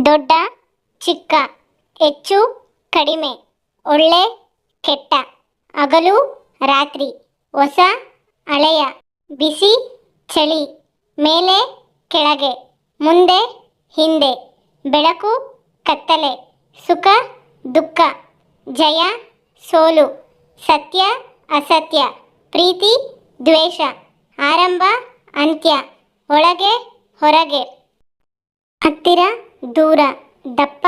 ದೊಡ್ಡ ಚಿಕ್ಕ, ಹೆಚ್ಚು ಕಡಿಮೆ, ಒಳ್ಳೆ ಕೆಟ್ಟ, ಹಗಲು ರಾತ್ರಿ, ಹೊಸ ಹಳೆಯ, ಬಿಸಿ ಚಳಿ, ಮೇಲೆ ಕೆಳಗೆ, ಮುಂದೆ ಹಿಂದೆ, ಬೆಳಕು ಕತ್ತಲೆ, ಸುಖ ದುಃಖ, ಜಯ ಸೋಲು, ಸತ್ಯ ಅಸತ್ಯ, ಪ್ರೀತಿ ದ್ವೇಷ, ಆರಂಭ ಅಂತ್ಯ, ಒಳಗೆ ಹೊರಗೆ, ಹತ್ತಿರ ದೂರ, ದಪ್ಪ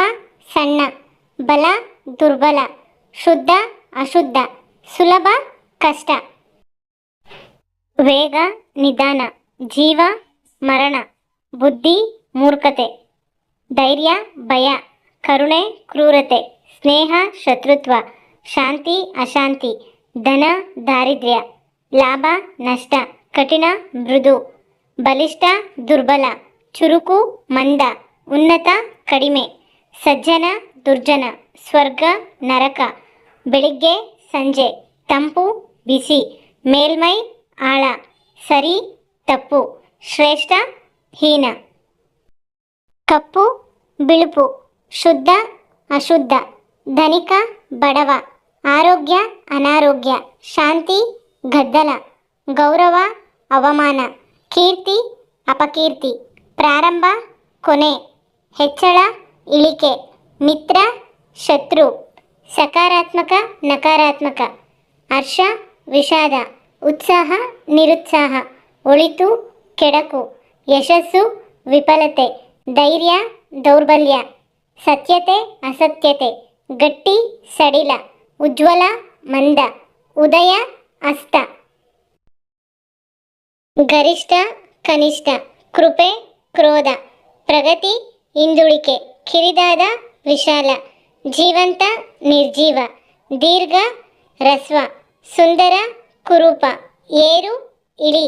ಸಣ್ಣ, ಬಲ ದುರ್ಬಲ, ಶುದ್ಧ ಅಶುದ್ಧ, ಸುಲಭ ಕಷ್ಟ, ವೇಗ ನಿಧಾನ, ಜೀವ ಮರಣ, ಬುದ್ಧಿ ಮೂರ್ಖತೆ, ಧೈರ್ಯ ಭಯ, ಕರುಣೆ ಕ್ರೂರತೆ, ಸ್ನೇಹ ಶತ್ರುತ್ವ, ಶಾಂತಿ ಅಶಾಂತಿ, ಧನ ದಾರಿದ್ರ್ಯ, ಲಾಭ ನಷ್ಟ, ಕಠಿಣ ಮೃದು, ಬಲಿಷ್ಠ ದುರ್ಬಲ, ಚುರುಕು ಮಂದ, ಉನ್ನತ ಕಡಿಮೆ, ಸಜ್ಜನ ದುರ್ಜನ, ಸ್ವರ್ಗ ನರಕ, ಬೆಳಿಗ್ಗೆ ಸಂಜೆ, ತಂಪು ಬಿಸಿ, ಮೇಲ್ಮೈ ಆಳ, ಸರಿ ತಪ್ಪು, ಶ್ರೇಷ್ಠ ಹೀನ, ಕಪ್ಪು ಬಿಳುಪು, ಶುದ್ಧ ಅಶುದ್ಧ, ಧನಿಕ ಬಡವ, ಆರೋಗ್ಯ ಅನಾರೋಗ್ಯ, ಶಾಂತಿ ಗದ್ದಲ, ಗೌರವ ಅವಮಾನ, ಕೀರ್ತಿ ಅಪಕೀರ್ತಿ, ಪ್ರಾರಂಭ ಕೊನೆ, ಹೆಚ್ಚಳ ಇಳಿಕೆ, ಮಿತ್ರ ಶತ್ರು, ಸಕಾರಾತ್ಮಕ ನಕಾರಾತ್ಮಕ, ಹರ್ಷ ವಿಷಾದ, ಉತ್ಸಾಹ ನಿರುತ್ಸಾಹ, ಒಳಿತು ಕೆಡಕು, ಯಶಸ್ಸು ವಿಫಲತೆ, ಧೈರ್ಯ ದೌರ್ಬಲ್ಯ, ಸತ್ಯತೆ ಅಸತ್ಯತೆ, ಗಟ್ಟಿ ಸಡಿಲ, ಉಜ್ವಲ ಮಂದ, ಉದಯ ಅಸ್ತ, ಗರಿಷ್ಠ ಕನಿಷ್ಠ, ಕೃಪೆ ಕ್ರೋಧ, ಪ್ರಗತಿ ಹಿಂದುಳಿಕೆ, ಕಿರಿದಾದ ವಿಶಾಲ, ಜೀವಂತ ನಿರ್ಜೀವ, ದೀರ್ಘ ಹ್ರಸ್ವ, ಸುಂದರ ಕುರೂಪ, ಏರು ಇಳಿ,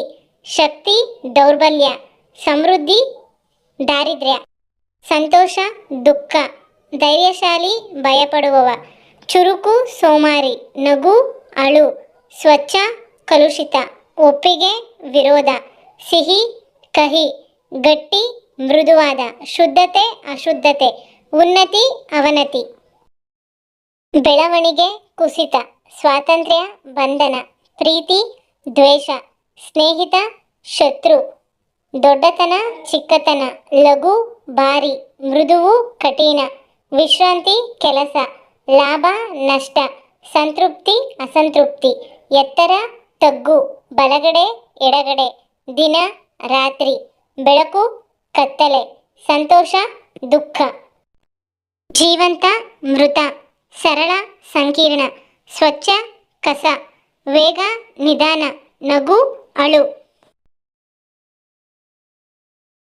ಶಕ್ತಿ ದೌರ್ಬಲ್ಯ, ಸಮೃದ್ಧಿ ದಾರಿದ್ರ್ಯ, ಸಂತೋಷ ದುಃಖ, ಧೈರ್ಯಶಾಲಿ ಭಯಪಡುವವ, ಚುರುಕು ಸೋಮಾರಿ, ನಗು ಅಳು, ಸ್ವಚ್ಛ ಕಲುಷಿತ, ಒಪ್ಪಿಗೆ ವಿರೋಧ, ಸಿಹಿ ಕಹಿ, ಗಟ್ಟಿ ಮೃದುವಾದ, ಶುದ್ಧತೆ ಅಶುದ್ಧತೆ, ಉನ್ನತಿ ಅವನತಿ, ಬೆಳವಣಿಗೆ ಕುಸಿತ, ಸ್ವಾತಂತ್ರ್ಯ ಬಂಧನ, ಪ್ರೀತಿ ದ್ವೇಷ, ಸ್ನೇಹಿತ ಶತ್ರು, ದೊಡ್ಡತನ ಚಿಕ್ಕತನ, ಲಘು ಭಾರಿ, ಮೃದುವು ಕಠಿಣ, ವಿಶ್ರಾಂತಿ ಕೆಲಸ, ಲಾಭ ನಷ್ಟ, ಸಂತೃಪ್ತಿ ಅಸಂತೃಪ್ತಿ, ಎತ್ತರ ತಗ್ಗು, ಬಲಗಡೆ ಎಡಗಡೆ, ದಿನ ರಾತ್ರಿ, ಬೆಳಕು ಕತ್ತಲೆ, ಸಂತೋಷ ದುಃಖ, ಜೀವಂತ ಮೃತ, ಸರಳ ಸಂಕೀರ್ಣ, ಸ್ವಚ್ಛ ಕಸ, ವೇಗ ನಿಧಾನ, ನಗು ಅಳು.